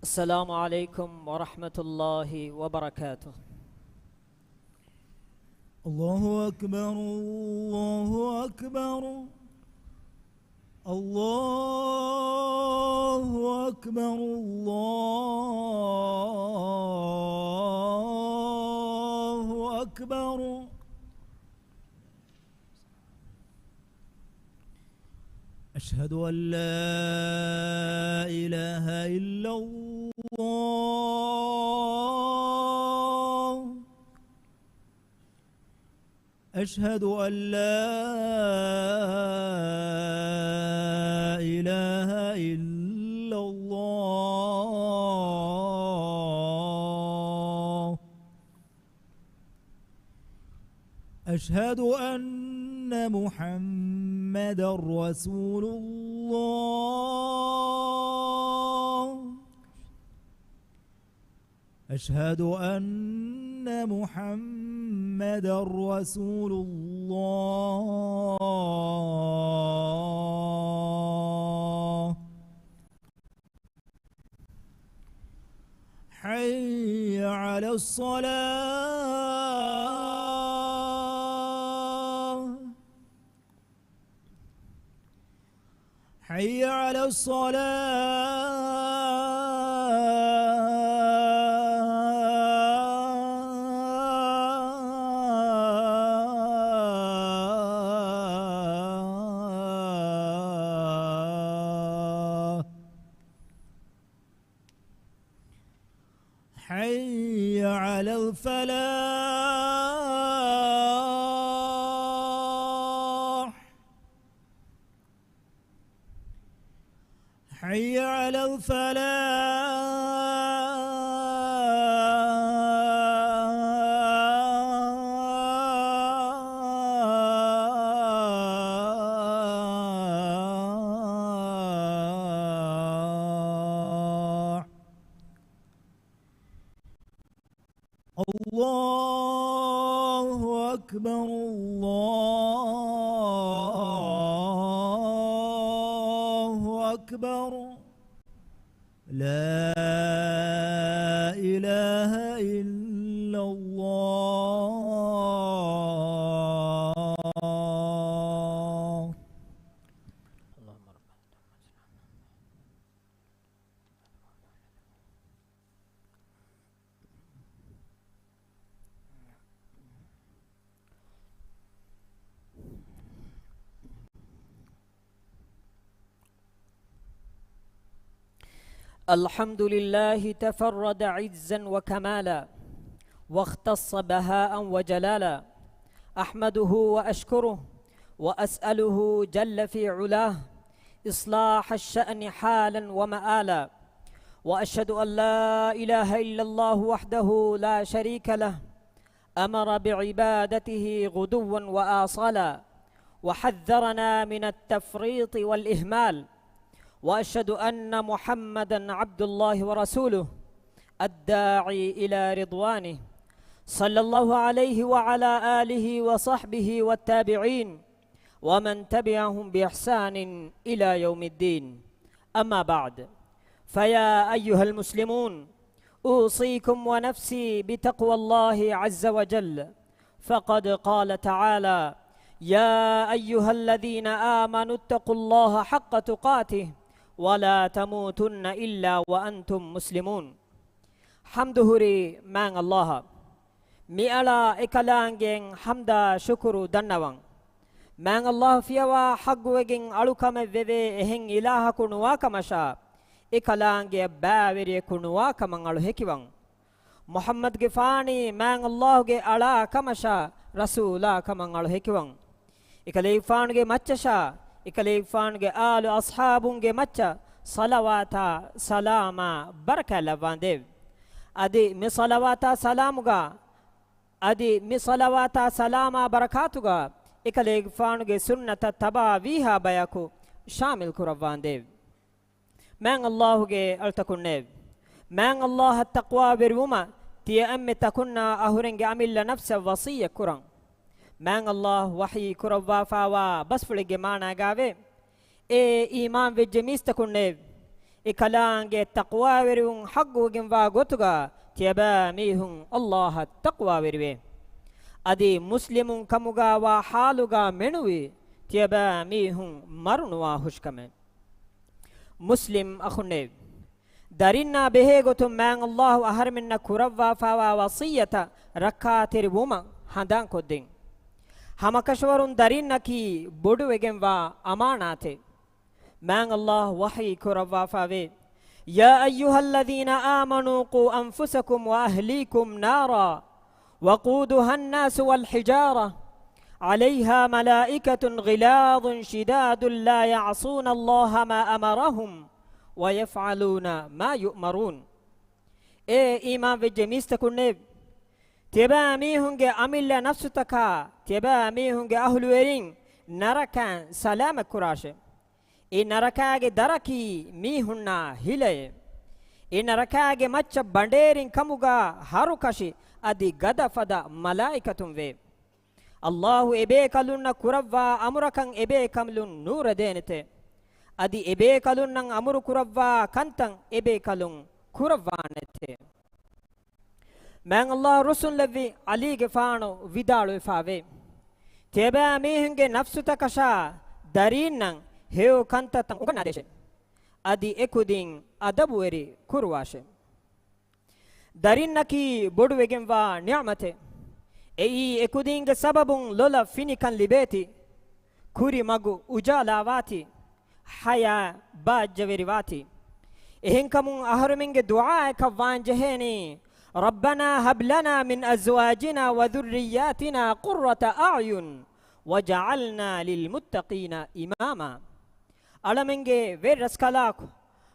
السلام عليكم ورحمة الله وبركاته. الله أكبر الله أكبر الله أكبر الله أكبر. أشهد أن لا إله إلا الله. أشهد أن لا إله إلا الله. أشهد أن محمدًا رسول الله. أشهد أن محمدًا رسول الله. حي على الصلاة. حي على الصلاة. حي على الفلاح. حي على الفلاح. الله أكبر الله أكبر. لا إله إلا الله. الحمد لله تفرد عزا وكمالا واختص بهاء وجلالا. أحمده وأشكره وأسأله جل في علاه إصلاح الشأن حالا ومآلا. وأشهد أن لا إله إلا الله وحده لا شريك له أمر بعبادته غدوا وآصالا وحذرنا من التفريط والإهمال. وأشهد أن محمدًا عبد الله ورسوله الداعي إلى رضوانه صلى الله عليه وعلى آله وصحبه والتابعين ومن تبعهم بإحسان إلى يوم الدين. أما بعد، فيا أيها المسلمون، أوصيكم ونفسي بتقوى الله عز وجل، فقد قال تعالى: يا أيها الذين آمنوا اتقوا الله حق تقاته ولا تموتن إلا وأنتم مسلمون. حمدهري من الله مئلا إكلانجين حمدا شكر دنوان من الله فيوا حقوين ألوكم بيبي إهن إله كنوا كمشا إكلانجي باوري كنوا كمن ألوهكيوان محمد غفاني من الله جي ألا كمشا رسولا كمن ألوهكيوان إكليفانجي مچشا إكليفانجي آل أصحابونجي مچا صلواتا سلاما بركة لوانديو أدي مي صلواتا سلاموغا أدي مي صلواتا سلاما بركاتوغا إكليفانجي سنة تبا ويها بياكو شامل كروانديو من الله جي ألتكنيو من الله التقوى بروما تي أمي تكنا أهرنجي عمل نفس وصية كران من الله وحي كروا فاوا بس فلقي مانا غاوي إيمان وجميس تكنيو ikalaange taqwa verun haggugen wa gotuga tiaba mihun Allah taqwa verwe adi muslimun kamuga wa haluga menuwi tiaba mihun marunuwa hushkame muslim akhunne darinna behe gotum man Allah aharminna kurawwa fawa wasiyata rakkaateri wuma handan koddin hamakashwarun darinna ki bodu wegenwa amanate man Allah wahi kurawwa fawe ya ayyuhalladhina amanu qu anfusakum wa ahlikum nara waquduha an-nas wal hijara عليها ملائكة غلاظ شداد لا يعصون الله ما أمرهم ويفعلون ما يؤمرون إيمان وجميستكن تبا ميهنجي أميل نفسك تبا ميهنجي أهل ورين نركان سلام كراشه نركاගේ දරකි මීහුන්නා හිලය නරකාගේ මච්ච බණ්ඩේරින් කමුගා හරුකෂි අදි ගදෆද මලායිකතුම් වේ අල්ලාහ් එබේ කලුන්න කුරව්වා අමුරකන් එබේ කම්ලුන් නූර දේනතේ adi ebe kalun nan amuru kurawwa kantan ebe kalun kurawwa nete man Allah rusul levi ali ge faano vidalu faave teba mehunge nafsuta kasha darin nan heu kantatan ugana deshe adi ekudin adabu eri kurwashe darin naki bodu wegenwa ni'mate ei ekudin ge sababun lola finikan libeti kuri magu ujala wati haya bajverivati ehenkamun aharumenge duaa ekwan jeheni rabbana hab lana min azwajina wa dhurriyyatina qurrata a'yun waj'alna lil muttaqina imama alamenge verraskalaku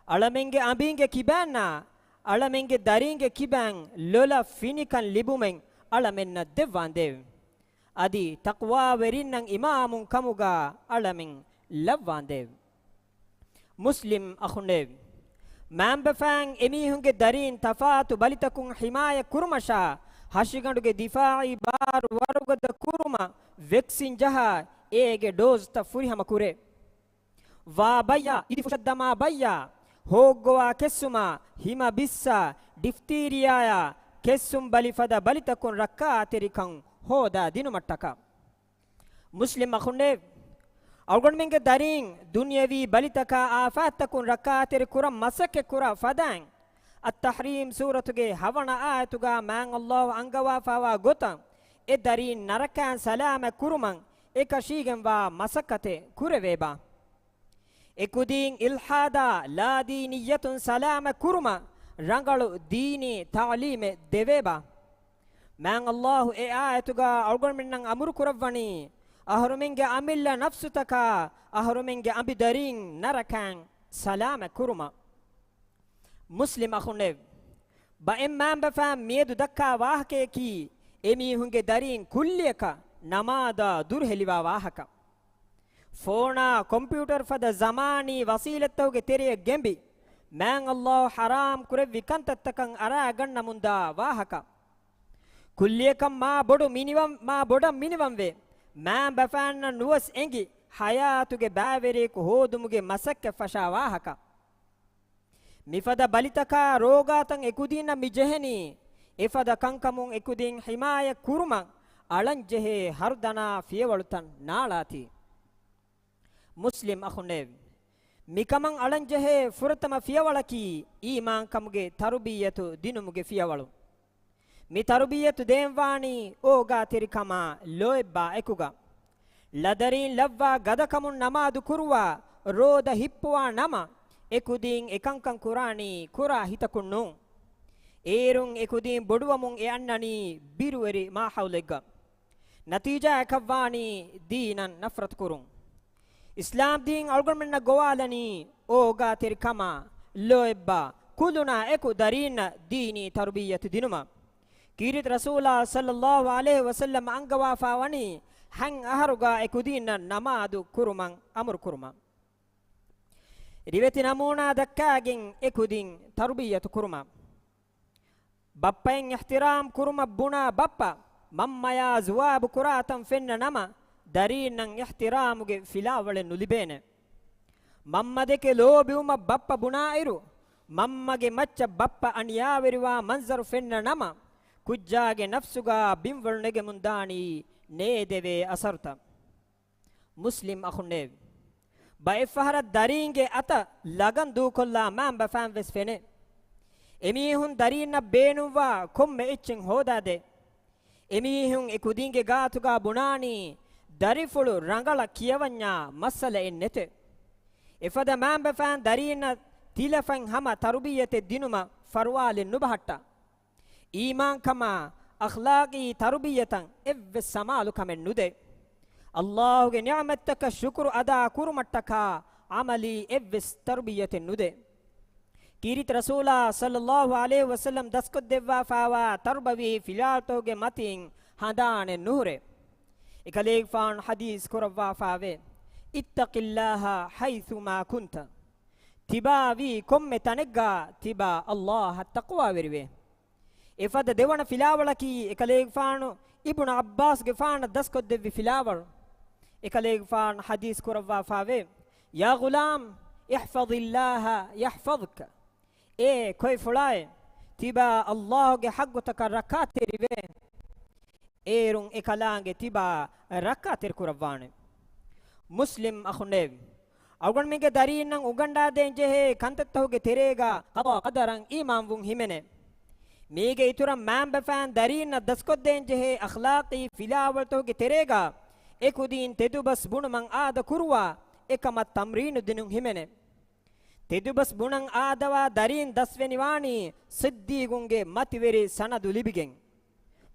alamenge ambinge kibanna alamenge daringe kiban lola finikan libumen alamenna devwan dev adi taqwa verinnan imamun kamuga alamin lavwan dev muslim akhunne man bafang emihunge darin tafatu balitakun himaya kurmasha hashiganduge difai bar warugada kuruma vaccine jaha ege dose ta furihama kure wa bayya idi fushaddama bayya hogwa kessuma hima bissa diphtheria ya kessum balifada balitakun rakka terikan hoda dinumattaka muslim akhunne awgonmenge darin dunyavi balitaka afatakun rakater kuram masake kura fadan at-tahrim suratuge hawana ayatuga man Allah angawa fawa gotam e darin narakan salama kuruman ekashigen wa masakate kureveba ekudin ilhada la diniyatun salama kuruma rangalu dini ta'lime deveba man Allah e ayatuga awgonmennan amuru kurawani ahrumenge amilla nafsutaka ahrumenge ambidarin narakan salama kuruma muslim akhune ba emman bafam miedu dakka wahake ki emi hunge darin kulliyaka namada durheliwa wahaka phona computer fada zamani wasilattuge teriye gembi man Allah haram kure vikantattakan ara ganna munda wahaka kulliyakam ma bodu minimum ma bodam minimum ve man bafanna nuwas engi hayatuge baavere ko hodumuge masakke fashawa haka mifada balitaka rogatan ekudina mijeheni efada kankamun ekudin himaya kuruma alanjehe hardana fiyewalutan naalati muslim akhune mikaman alanjehe furatama fiyewalaki iman kamuge tarbiyatu dinumuge fiyewalu mi tarbiyatu denwani oga terikama loebba ekuga ladarin lavva gadakamun namadu kurwa roda hippuwa nama ekudin ekankan kurani kura hitakunnu erun ekudin boduwamun e annani biruweri ma hawlegga natija ekavani dinan nafrat kurun islam din algonmenna gowalani oga terikama loebba kuluna eku darina dini tarbiyatu dinuma kirit rasula sallallahu alaihi wasallam angawa fawani hang aharuga ekudina namadu kuruman amur kuruma riveti namuna dakkagen ekudin tarbiyatu kuruma bappaen ihtiram kuruma buna bappa mammaya zuwab kuratan fenna nama darinan ihtiramuge filawale nulibene ಮಮ್ಮದಕ್ಕೆ ಲೋಬಿಯುಮ ಬಪ್ಪ ಬುಣಾಯಿರು ಮಮ್ಮಗೆ ಮಚ್ಚ ಬಪ್ಪ ಅಣಿಯಾವೆರುವ ಮಂಜರು ಫೆನ್ನ ನಮ ಕುಜ್ಜಾಗೆ ನಫ್ಸುಗ ಬಿಂವಳ್ನೆಗೆ ಮುಂದಾಣಿ ನೇದೆವೆ ಅಸರ್ತ ಮುಸ್ಲಿಂ ಅಖುಂಡೆ ಬೈಫಹರ ದರಿಂಗೆ ಅತ ಲಗನ್ ದೂಕೊಲ್ಲ ಮಾಂಬ ಫ್ಯಾನ್ ವೆಸ್ ಫೆನೆ ಎಮೀಹುನ್ ದರೀನ ಬೇನುವ ಕೊಮ್ಮೆ ಇಚ್ಚಿಂಗ್ ಹೋದಾದೆ ಎಮೀಹುನ್ ಎಕುದಿಂಗೆ ಗಾತುಗ ಬುಣಾಣಿ ದರಿಫುಳು ರಂಗಳ ಕಿಯವನ್ಯ ಮಸ್ಸಲೆ ಎನ್ನೆತೆ ಎಫದ ಮಾಂಬ ಫ್ಯಾನ್ ದರೀನ ತಿಲಫಂ ಹಮ ತರುಬಿಯತೆ ದಿನುಮ ಫರ್ವಾಲಿ ನುಬಹಟ್ಟ ಈಮಾನ್ ಕಮ ಅಖ್ಲಾಗಿ ತರುಬಿಯತಂ ಎವ್ವೆ ಸಮಾಲು ಕಮೆನ್ ನುದೆ ಅಲ್ಲಾಹುಗೆ ನಿಅಮತ್ತಕ ಶುಕ್ರು ಅದಾ ಕುರುಮಟ್ಟಕ ಅಮಲಿ ಎವ್ವೆಸ್ ತರುಬಿಯತೆ ನುದೆ ಕೀರಿತ್ ರಸೂಲ ಸಲ್ಲಲ್ಲಾಹು ಅಲೈಹಿ ವಸಲ್ಲಂ ದಸ್ಕೊದ್ದೆವ್ವಾ ಫಾವಾ ತರ್ಬವಿ ಫಿಲಾತೋಗೆ ಮತಿಂ ಹದಾನೆ ನೂರೆ ಇಕಲೇಗ್ ಫಾನ್ ಹದೀಸ್ ಕುರವ್ವಾ ಫಾವೆ ಇತ್ತಕಿಲ್ಲಾಹ ಹೈಸುಮಾ ಕುಂತ ತಿಬಾವಿ ಕೊಮ್ಮೆ ತನೆಗ್ಗ ತಿಬಾ ಅಲ್ಲಾಹ ತಕ್ವಾವಿರುವೆ ಎಫದ ದೇವಣ ಫಿಲಾವಳಕಿ ಎಕಲೇಗ್ ಫಾನು ಇಬ್ನು ಅಬ್ಬಾಸ್ಗೆ ಫಾನ ದಸ್ಕೊದ್ದೆವ್ವಿ ಫಿಲಾವಳು ಎಕಲೇಗ್ ಫಾನ್ ಹದೀಸ್ ಕುರವ್ವಾ ಫಾವೆ ಯಾ ಗುಲಾಮ್ ಇಹ್ಫದಿಲ್ಲಾಹ ಯಹ್ಫದ್ಕ ಏ ಕೊಯ್ ಫುಳಾಯ್ ತಿಬಾ ಅಲ್ಲಾಹುಗೆ ಹಗ್ಗುತಕ ರಕ್ಕಾತಿರಿವೆ ಏರುಂ ಎಕಲಾಂಗೆ ತಿಬಾ ರಕ್ಕಾತಿರ್ ಕುರವ್ವಾಣೆ ಮುಸ್ಲಿಂ ಅಖುಂಡೆ ಅವಗಣ ಮಿಗೆ ದರೀನಂ ಉಗಂಡಾದೆನ್ ಜೆಹೆ ಕಂತತ್ತಹುಗೆ ತೆರೇಗ ಕದಾ ಕದರಂ ಈಮಾನ್ ವುಂ ಹಿಮೆನೆ ಮೀಗೆ ಇತುರಂ ಮ್ಯಾಂ ಬಫಾನ್ ದರೀನ ದಸ್ಕೊದ್ದೆನ್ ಜೆಹೆ ಅಖ್ಲಾಕಿ ಫಿಲಾವಲ್ತಹುಗೆ ತೆರೇಗ ಎಕುದೀನ್ ತೆದುಬಸ್ ಬುಣಮಂ ಆದ ಕುರುವ එකම තම්රීනු දිනුම් හිමෙනේ තෙදුබස් බුණන් ආදවා දරින් දස්වෙනි වාණි සිද්දීගුන්ගේ මතිවෙරි සනදු ලිබිගෙන්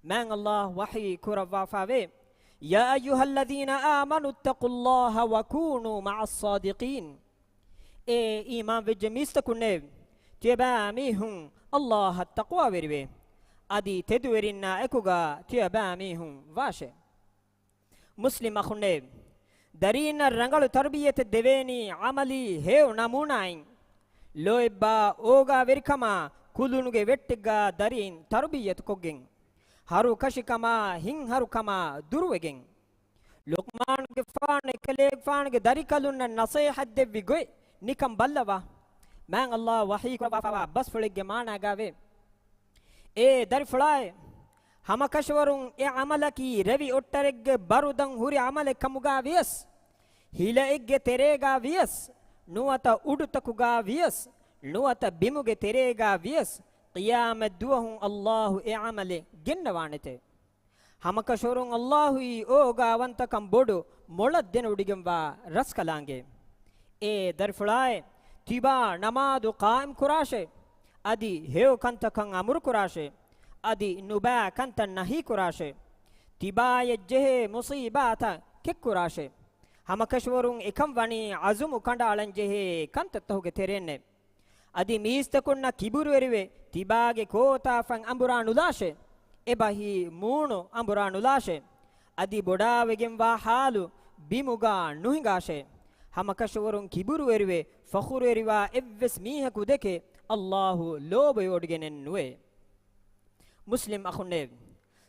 මෑන් අල්ලාහ් වහී කුරවා ෆාවේ යා අයුහල්ලදීන ආමනු ත්තකුල්ලාහ වකූනු මඅස් සාදිකීන් ඒ ඊමාන් වෙජ්ජ මිස්තකුනේ තියබා මිහුන් අල්ලාහ් තක්වා වෙරිවේ අදි තෙදුවෙරින්නා එකුගා තියබා මිහුන් වාෂේ ಮುಸ್ಲಿಂ ಅಖುಂಡೆ ದರೀನ ರಂಗಳು ತರ್ಬಿಯತೆ ದೆವೇನಿ ಅಮಲಿ ಹೇವ್ ನಮೂನಾಯಿನ್ ಲೋಯಬ್ಬಾ ಓಗಾ ವೆರಿಕಮ ಕುಲುನುಗೆ ವೆಟ್ಟಿಗ್ಗ ದರೀನ್ ತರ್ಬಿಯತ್ ಕೊಗ್ಗೆಂ ಹರು ಕಶಿಕಮ ಹಿಂಗ್ ಹರು ಕಮ ದುರುವೆಗೆಂ ಲುಕ್ಮಾನ್ಗೆ ಫಾನ್ ಕಲೇಗ್ ಫಾನ್ಗೆ ದರಿಕಲುನ್ನ ನಸೀಹತ್ ದೆವ್ವಿ ಗೊಯ್ ನಿಕಂ ಬಲ್ಲವಾ ಮ್ಯಾಂ ಅಲ್ಲಾಹ್ ವಹೀ ಕೊವಾ ಬಸ್ ಫುಳಿಗೆ ಮಾನಾಗಾವೆ ಏ ದರಿ ಫುಳಾಯ್ ಹಮಕಶವರುಂ ಎ ಅಮಲಕಿ ರವಿ ಒಟ್ಟರೆಗ್ಗೆ ಬರುದಂ ಹುರಿ ಅಮಲೆ ಕಮುಗಾ ವಿಯಸ್ ಹಿಲೆಗ್ಗೆ ತೆರೆಗಾ ವಿಯಸ್ ನುವತ ಉಡುತಕುಗಾ ವಿಯಸ್ ನುವತ ಬಿಮುಗೆ ತೆರೆಗಾ ವಿಯಸ್ ಕಿಯಾಮತ್ ದುವಹುಂ ಅಲ್ಲಾಹು ಎ ಅಮಲೆ ಗೆನ್ನವಾಣಿತೆ ಹಮಕಶವರುಂ ಅಲ್ಲಾಹು ಈ ಓಗಾ ವಂತಕಂ ಬೋಡು ಮೊಳದ್ದೆನ ಉಡಿಗೆಂವಾ ರಸ್ಕಲಾಂಗೆ ಎ ದರ್ಫುಳಾಯ್ ತಿಬಾ ನಮಾದು ಕಾಯಂ ಕುರಾಶೆ ಅದಿ ಹೇವ್ ಕಂತಕಂ ಅಮುರು ಕುರಾಶೆ ಅದಿ ನುಬಾ ಕಂತ ನಹಿ ಕುರಾಶೆ ತಿಬಾಯ ಜೆಹೆ ಮುಸೀಬಾತ ಕೆಕ್ ಕುರಾಶೆ ಹಮಕಶ್ವರುಂ ಎಕಂ ವಣಿ ಅಜುಮು ಕಂಡಾಳಂ ಜೆಹೆ ಕಂತ ತಹುಗೆ ತೆರೆನ್ನೆ ಅದಿ ಮೀಸ್ತಕುನ್ನ ಕಿಬುರು ಎರಿವೆ ತಿಬಾಗೆ ಕೋತಾಫಂ ಅಂಬುರಾ ನುಲಾಶೆ ಎಬಹಿ ಮೂಣು ಅಂಬುರಾ ನುಲಾಶೆ ಅದಿ ಬೊಡಾವೆಗೆಂ ವಾ ಹಾಲು ಬಿಮುಗಾ ನುಹಿಗಾಶೆ ಹಮಕಶ್ವರುಂ ಕಿಬುರು ಎರಿವೆ ಫಖುರು ಎರಿವಾ ಎವ್ವೆಸ್ ಮೀಹಕು ದೆಕೆ ಅಲ್ಲಾಹು ಲೋಬಯೋಡಿಗೆನೆನ್ನುವೆ ಮುಸ್ಲಿಂ ಅಖುಂಡೆ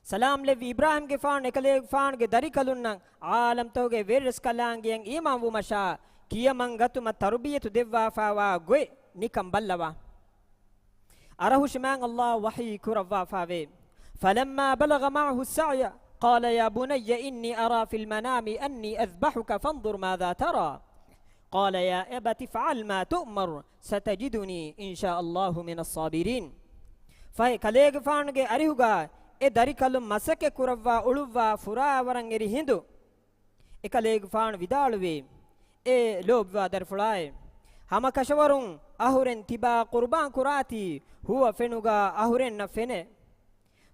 ಸಲಾಂ ಲೆವಿ ಇಬ್ರಾಹಿಂ ಗೆ ಫಾನ್ ಎಕಲೇಗ್ ಫಾನ್ ಗೆ ದರಿಕಲುನ್ನ ಆಲಂ ತೋಗೆ ವೆರ್ಸ್ ಕಲಾಂಗೆ ಯಂ ಇಮಾಮ್ ವು ಮಶಾ ಕಿಯಮಂ ಗತುಮ ತರ್ಬಿಯತು ದೆವ್ವಾ ಫಾವಾ ಗೊಯ್ ನಿಕಂ ಬಲ್ಲವಾ ಅರಹು ಶಿಮಾನ್ ಅಲ್ಲಾಹ್ ವಹೀ ಕುರವಾ ಫಾವೆ ಫಲಮ್ಮಾ ಬಲಗ ಮಅಹು السعي قال يا بني إني أرى في المنام أني أذبحك فانظر ماذا ترى قال يا أبت افعل ما تؤمر ستجدني إن شاء الله من الصابرين ಫೈ ಕಲೇಗ ಫಾನ್ಗೆ ಅರಿಹುಗ ಎ ದರಿಕಲು ಮಸಕೆ ಕುರವ್ವಾ ಉಳುವ್ವಾ ಫುರಾವರಂ ಎರಿ ಹಿಂದು ಎ ಕಲೇಗ ಫಾನ್ ವಿದಾಳುವೆ ಎ ಲೋಬ್ವಾ ದರ್ಫುಳಾಯ್ ಹಮ ಕಶವರುಂ ಅಹುರೆನ್ ತಿಬಾ ಕುರ್ಬಾನ್ ಕುರಾತಿ ಹುವ ಫೆನುಗ ಅಹುರೆನ್ ನ ಫೆನೆ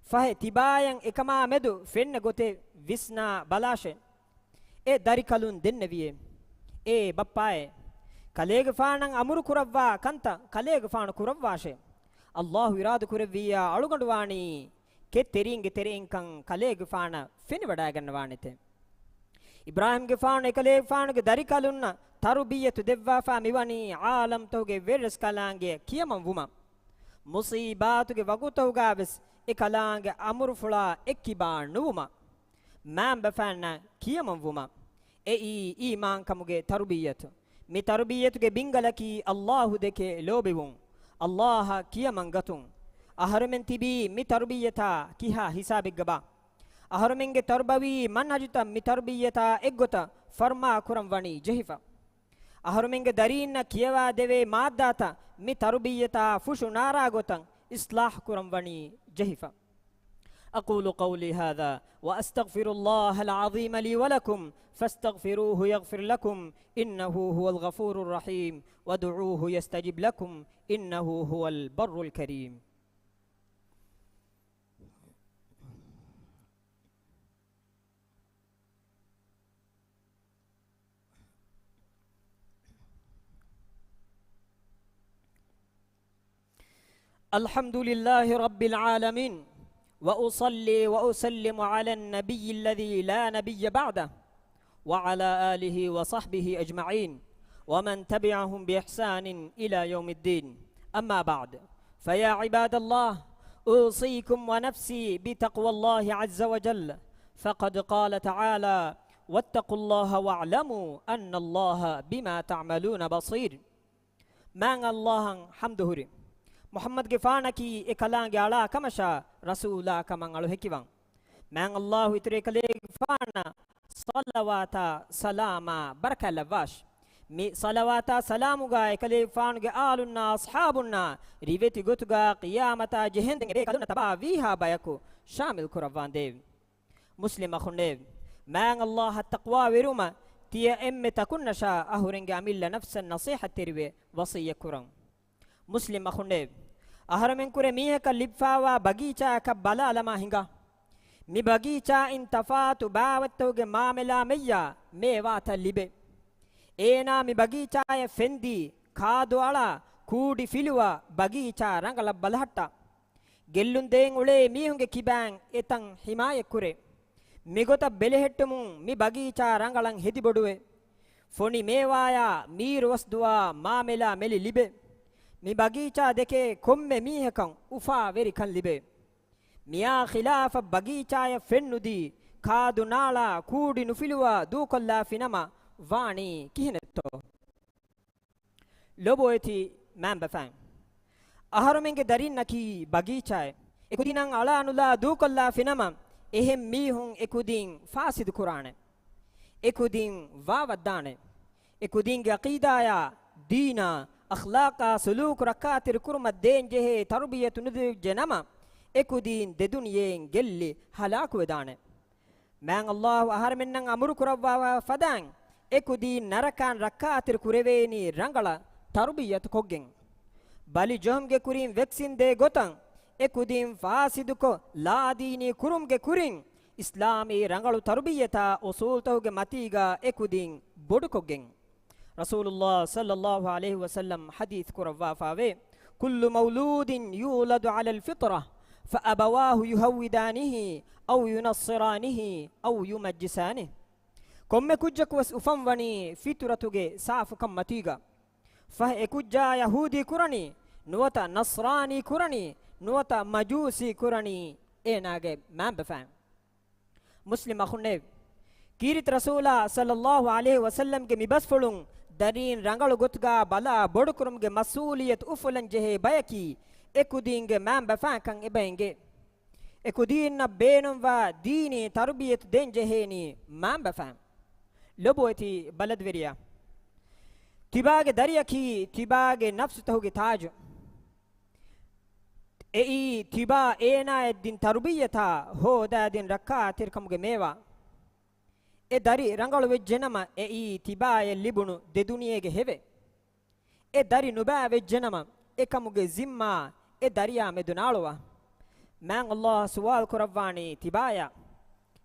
ಫೈ ತಿಬಾಯಂ ಎಕಮಾ ಮೆದು ಫೆನ್ನ ಗೊತೆ ವಿಸ್ನಾ ಬಲಾಶೆ ಎ ದರಿಕಲುನ್ ದೆನ್ನವಿಯೆ ಎ ಬಪ್ಪಾಯ್ ಕಲೇಗ ಫಾನಂ ಅಮುರು ಕುರವ್ವಾ ಕಂತ ಕಲೇಗ ಫಾನ್ ಕುರವ್ವಾಶೆ ಅಲ್ಲಾಹು ಇರಾದು ಕುರವಿಯ ಅಳುಗಂಡುವಾಣಿ ಕೆ ತೆರಿಂಗೆ ತೆರೆಂಕಂ ಕಲೇಗೆ ಫಾಣ ಫೆನಿ ವಡಾಗನ್ನವಾಣಿತೆ ಇಬ್ರಾಹಿಂ ಗೆ ಫಾಣ ಕಲೇಗೆ ಫಾಣಗೆ ದರಿಕಲುನ್ನ ತರುಬಿಯತು ದೆವ್ವಾ ಫಾ ಮಿವನಿ ಆಲಂ ತೋಗೆ ವೆರಸ್ ಕಲಾಂಗೆ ಕಿಯಮಂ ವುಮ ಮುಸೀಬಾತುಗೆ ವಗುತೌಗಾವೆಸ್ ಎ ಕಲಾಂಗೆ ಅಮುರು ಫುಳಾ ಎಕ್ಕಿಬಾ ನುವುಮ ಮ್ಯಾಂ ಬಫಾನ್ನ ಕಿಯಮಂ ವುಮ ಎ ಈ ಈಮಾನ್ ಕಮುಗೆ ತರುಬಿಯತು mi tarbiyatuge bingalaki Allahu deke lobewun Allah kiyamangatun aharumen tibi mi tarbiyata kiha hisabigaba aharumenge tarbawi manhajuta mi tarbiyata eggota farma kuram wani jehifa aharumenge darinna kiyawa deve maaddata mi tarbiyata fushu nara gotan islah kuram wani jehifa أقول قولي هذا وأستغفر الله العظيم لي ولكم فاستغفروه يغفر لكم إنه هو الغفور الرحيم وادعوه يستجب لكم إنه هو البر الكريم الحمد لله رب العالمين وأصلي وأسلم على النبي الذي لا نبي بعده وعلى آله وصحبه أجمعين ومن تبعهم بإحسان إلى يوم الدين أما بعد فيا عباد الله أوصيكم ونفسي بتقوى الله عز وجل فقد قال تعالى واتقوا الله واعلموا أن الله بما تعملون بصير من الله حمده محمد گفانکی اکلانگی علا کمشا رسولا کمان علو حکیوان من اللہ اترے کلے گفانا صلواتا سلاما برکہ لواش می صلواتا سلاموگا اکلے گفانگی آلونا اصحابونا ریویتی گتگا قیامتا جہندنگ بے کلونا تبا ویہا بیکو شامل کروان دیو مسلم اخون دیو من اللہ تقوی ویروما تیا ام تکن نشا اہورنگ عمیل نفس نصیحت تیروے وصیہ کرن مسلم اخون دیو අහරමෙන් කුරේ මීහක ලිප්ෆාවා බගීචාක බලාලමා හිඟා මි බගීචා ඉන් තෆාතු බාවත්තෝගේ මාමෙලා මෙయ్యා මේවාත ලිබේ ඒනා මි බගීචාය ෆෙන්දි කාදෝලා කූඩි ෆිලුවා බගීචා රංගල බලහට්ටා ගෙල්ලුන් දෙන් උලේ මීහුගේ කිබෑන් එතන් හිමාය කුරේ මිගොත බෙලෙහෙට්ටමුන් මි බගීචා රංගලන් හෙදිබොඩුවේ ෆොනි මේවායා මීරවස් දුවා මාමෙලා මෙලි ලිබේ می بگیچا دکے کم میہکن افا ویری کن لبے میا خلاف بگیچای فنو دی کادو نالا کوڑی نفلوا دو کلا فنما وانی کہنتو لبویتی من بفن اہرمنگ درین نکی بگیچای اکو دینن علا نولا دو کلا فنما اہم میہن اکو دین فاسد قرآن اکو دین واودانے اکو دین عقیدایا دینا أخلاقا سلوك ركاتر كرم الدين جه تربية ندر جنما إكو دين دنيين جلي هلاك ودانه من الله أهر منن أمر كربوا فدان إكو دين نركان ركاتر كرويني رنغلا تربية كوجين بالي جهم جه كورين وكسين ده غوتان إكو دين فاسدكو لا ديني كرم جه كورين إسلامي رنغلو تربية أصول توجه متيجا إكو دين بود كوجين رسول الله صلى الله عليه وسلم حديث كروا فاوي كل مولود يولد على الفطرة فأبواه يهودانه أو ينصرانه أو يمجسانه كم كجك وس أفنوني فطرتك صاف كم متيجا فهكجا يهودي كرني نوتا نصراني كرني نوتا مجوسي كرني إناجب ما بفهم مسلم أخوني كيرت رسول صلى الله عليه وسلم كمي بسفلون دارين رنگلو گتگا بلا بڑکرمگے مسئولیت افلن جہے بیکی اکو دینگے مام بفاکن ابینگے اکو دین بینم و دینی تربیت دین جہینی مام بفام لبویتی بلد وریا تباگے دریا کی تباگے نفس تہوگے تاج ای تبا اینا دین تربیتا ہو دا دین رکا ترکمگے میوا e dari rangalu vejjenama e i tibaye libunu de duniyege heve e dari nuba vejjenama e kamuge zimma e dariya medunalwa man Allah suwal kurawani tibaya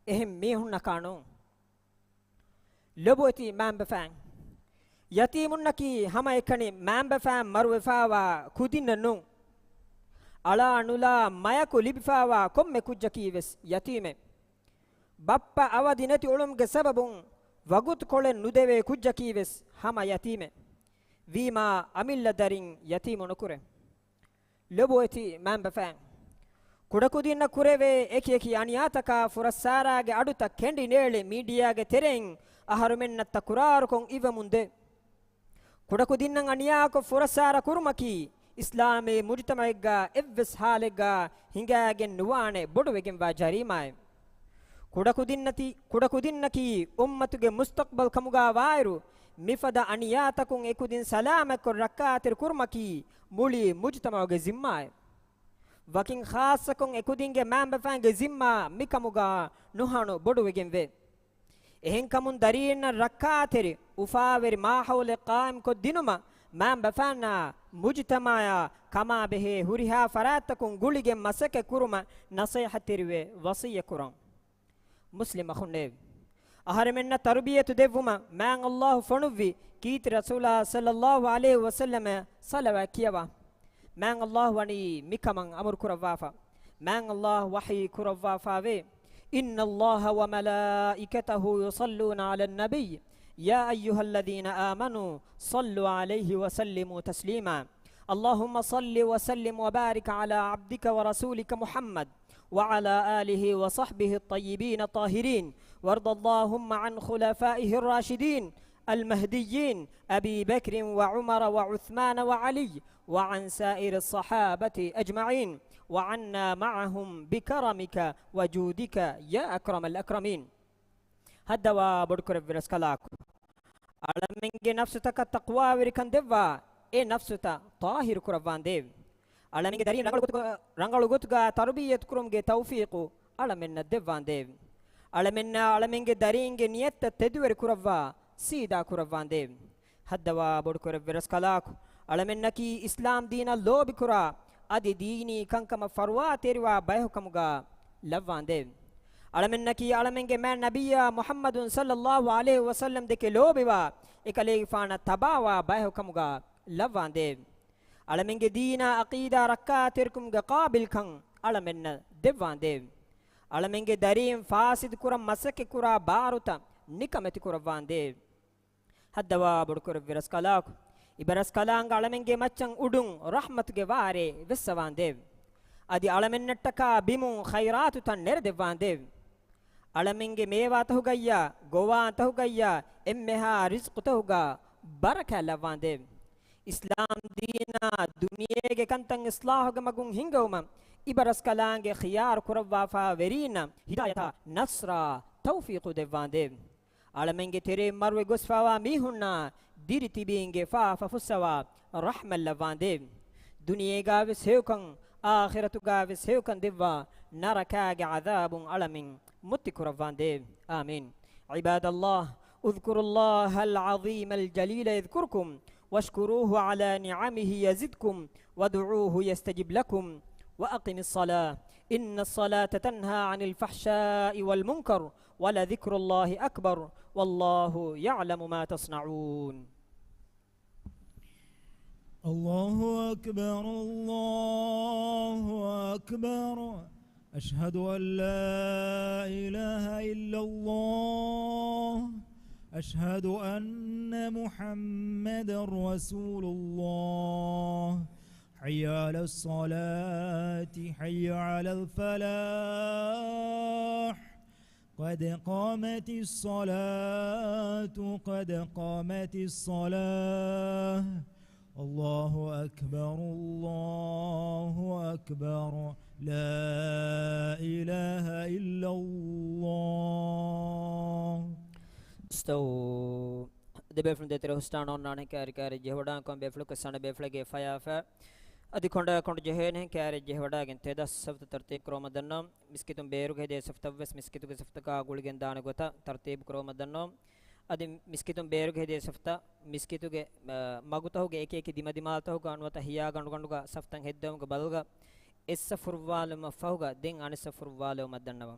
ehem mehunna kanu loboti man bafan yatimunnaki hama ekani man bafan marwefawa kudinnu ala anula mayaku libifawa komme kujjaki ves yatime bappa avadi nati ulumge sababun wagut kolen nudeve kujjaki ves hama yatime vima amilla darin yatimu nukure loboeti man bafan kudakudinna kureve eki aniyataka furassara ge aduta kendi nele media ge tereng aharumennatta kurar kon ivamunde ಕುಡಕು ದಿನ್ನಂ ಅನಿಯಾಕ ಫುರಸಾರ ಕುರುಮಕಿ ಇಸ್ಲಾಮೇ ಮುಜ್ತಮೈಗ್ಗ ಎವ್ವೆಸ್ ಹಾಲೆಗ್ಗ ಹಿಂಗಾಗೆನ್ ನುವಾಣೆ ಬೊಡುವೆಗೆನ್ ವಾ ಜರೀಮಾಯ್ ಕುಡಕು ದಿನ್ನಕಿ ಉಮ್ಮತುಗೆ ಮುಸ್ತಕ್ಬಲ್ ಕಮುಗಾ ವಾಯರು ಮಿಫದ ಅನಿಯಾತಕುಂ ಎಕುದಿನ್ ಸಲಾಮಕ್ಕು ರಕ್ಕಾತಿರ್ ಕುರುಮಕಿ ಮುಳಿ ಮುಜ್ತಮೌಗೆ ಜಿಮ್ಮಾಯ್ ವಕಿಂ ಖಾಸಕುಂ ಎಕುದಿಂಗೆ ಮ್ಯಾಂಬಫಾಂಗೆ ಜಿಮ್ಮಾ ಮಿಕಮುಗಾ ನುಹಾಣು ಬೊಡುವೆಗೆನ್ ವೆ එහෙන් කමුන් දරියන්න රක්කාතෙරි උෆාවෙරි මාහවල කායම් කො දිනුම මෑම් බෆානා මුජ්තමායා කමා බෙහෙ හුරිහා ෆරාත්තකුන් ගුලිගෙන් මසක කුරුම නසයහතිරිවේ වසිය කුරම් මුස්ලිම අහුන්නේ අහර මෙන්න තර්බියතු දෙවුම මෑන් අල්ලාහ් ෆනුවි කීති රසූලා සල්ලල්ලාහු අලයිහි වසල්ලම සලවා කියවා මෑන් අල්ලාහ් වනි මිකමන් අමර කුරවාෆා මෑන් අල්ලාහ් වහී කුරවාෆා වේ إن الله وملائكته يصلون على النبي يا أيها الذين آمنوا صلوا عليه وسلموا تسليما اللهم صل وسلم وبارك على عبدك ورسولك محمد وعلى آله وصحبه الطيبين الطاهرين وارض اللهم عن خلفائه الراشدين المهديين أبي بكر وعمر وعثمان وعلي وعن سائر الصحابة أجمعين وعنا معهم بكرمك وجودك يا أكرم الأكرمين هدوا بدكر برسكلاك علمنجي نفسك التقوى وركن دوا إيه نفسك طاهر كرفان ديف علمنجي دارين رنغلو غتغا تربية كرمجي توفيقو علمنا دفان ديف علمنجي دارينجي نيت تدور كرفا سيدا كرفان ديف هدوا بدكر برسكلاك علمنكي إسلام دين اللو بكرا adi dini kankama farwa terwa bayhukamuga lavande alamennaki alamenge man nabiyya muhammadun sallallahu alaihi wasallam deke lobiwa ekale fana tabawa bayhukamuga lavande alamenge dina aqida rakka terkumga qabil kan alamenna devande alamenge darim fasid kuram masake kura baruta nikameti kuravande haddawa budkur viraskalaku ඉබරස් කලාංග අලමෙන්ගේ මච්චන් උඩුන් රහමතුගේ වාරේ වෙස්සවාන් දේව අදි අලමෙන්නට්ටකා බිමුන් ඛෛරාතු තන් නෙරදෙවාන් දේව අලමෙන්ගේ මේවා තහුගయ్యා ගෝවාන් තහුගయ్యා එම්මෙහා රිස්ක් තහුගා බරකලවාන් දේව ඉස්ලාම් දීනා දුනියේගේ කන්තන් ඉස්ලාහගේ මගුන් හිංගවම ඉබරස් කලාංගේ ඛියාර කුරවාෆා වෙරීන හිදායතා නස්රා තෞෆීකු දෙවාන් දේව අලමෙන්ගේ තෙරේ මරුවේ ගොස්ෆාවා මීහුන්නා diri tibinge fa fusawa rahmal lavande duniye gave seukan akhiratu gave seukan devwa naraka ga adhabun alamin mutikuravande amin ibadallah اذكروا الله العظيم الجليل يذكركم واشكروه على نعمه يزدكم وادعوه يستجب لكم واقم الصلاه ان الصلاه تنهى عن الفحشاء والمنكر ولذكر الله اكبر والله يعلم ما تصنعون الله أكبر الله أكبر أشهد أن لا إله إلا الله أشهد أن محمد رسول الله حي على الصلاة حي على الفلاح قد قامت الصلاة قد قامت الصلاة الله أكبر الله أكبر لا إله إلا الله استو دبفن دتر هستان on nane kari kari jehwada kon befluka sana beflage fayafa adi konda konda jehene kari jehwada gen teda saft tartib kromadanno miskitum beeruge de saftavs miskituge saftaka guligen daana gota tartib kromadanno adi miskitun beeruge hede safta miskituge magutahuge eke eke dima dimaltahuga anwata hiya gandu ganduga saftan heddamuga balga essa furwaluma fahuga den anisa furwaluma madannawa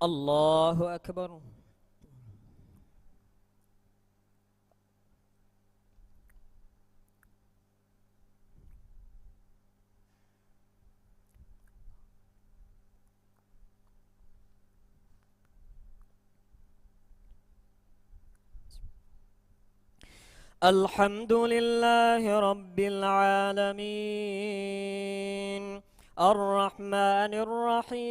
Allahu akbar الحمد لله رب العالمين الرحمن الرحيم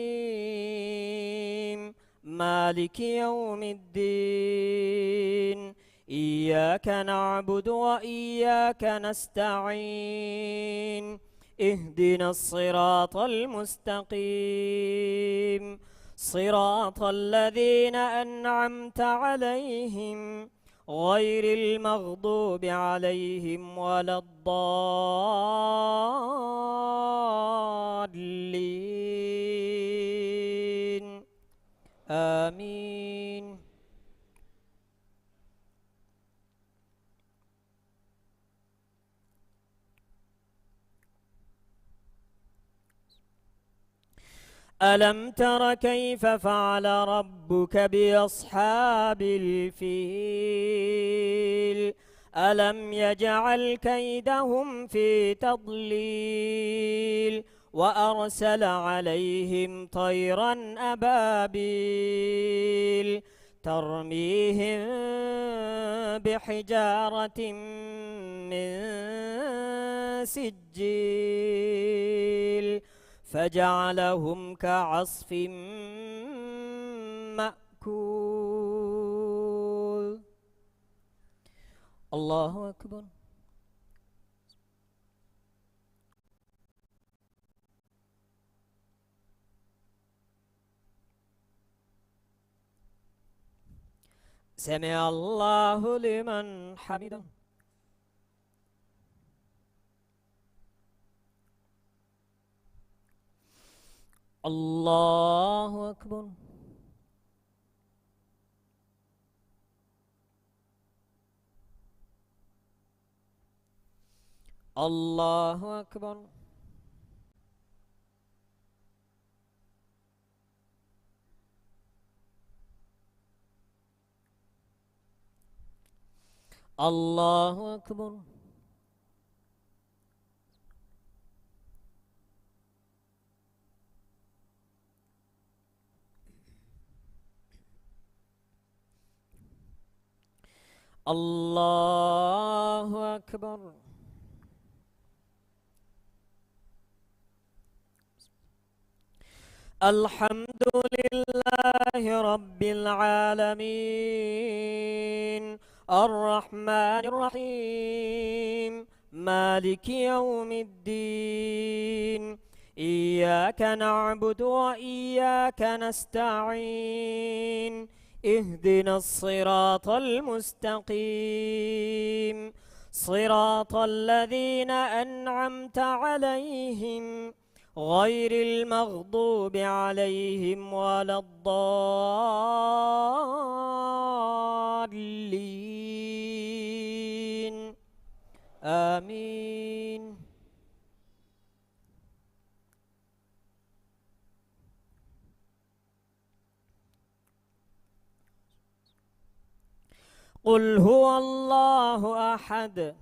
مالك يوم الدين إياك نعبد وإياك نستعين اهدنا الصراط المستقيم صراط الذين أنعمت عليهم غير المغضوب عليهم ولا الضالين آمين. ألم تر كيف فعل ربك بأصحاب الفيل ألم يجعل كيدهم في تضليل وأرسل عليهم طيرا أبابيل ترميهم بحجارة من سجيل فجعلهم كعصف مأكول. الله أكبر. سمع الله لمن حمده. الله أكبر. الله أكبر. الله أكبر. الله أكبر. الحمد لله رب العالمين الرحمن الرحيم مالك يوم الدين إياك نعبد وإياك نستعين اهدنا الصراط المستقيم صراط الذين أنعمت عليهم غير المغضوب عليهم ولا الضالين آمين. قل هو الله أحد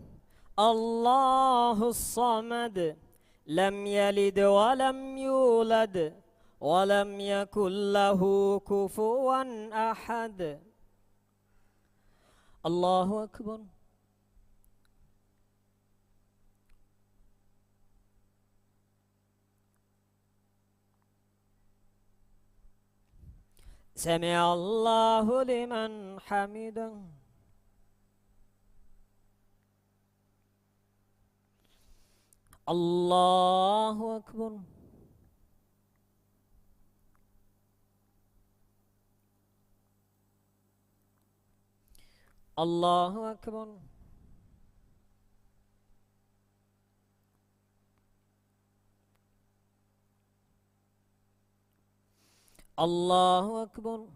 الله الصمد لم يلد ولم يولد ولم يكن له كفوا أحد. الله أكبر. سمع الله لمن حمده. الله أكبر. الله أكبر. الله أكبر.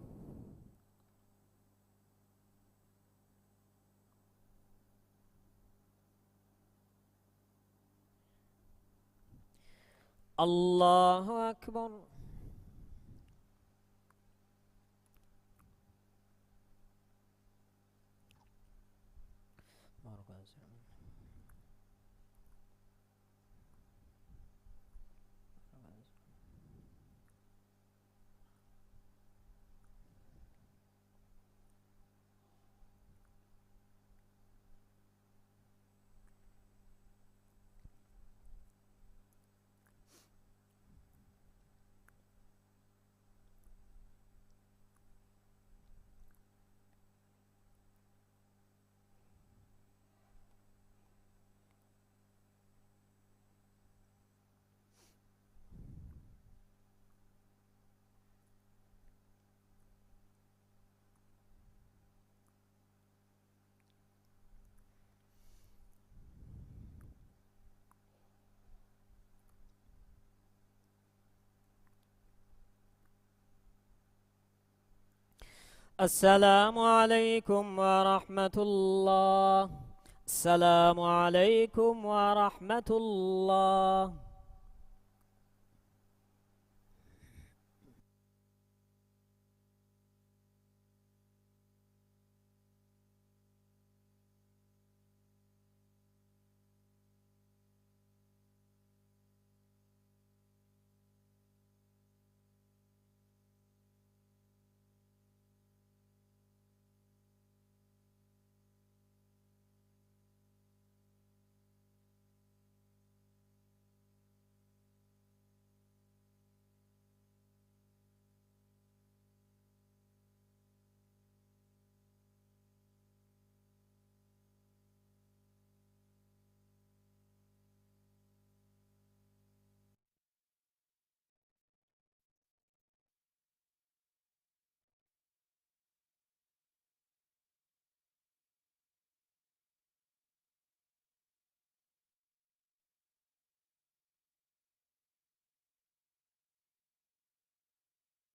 الله أكبر. السلام عليكم ورحمة الله. السلام عليكم ورحمة الله.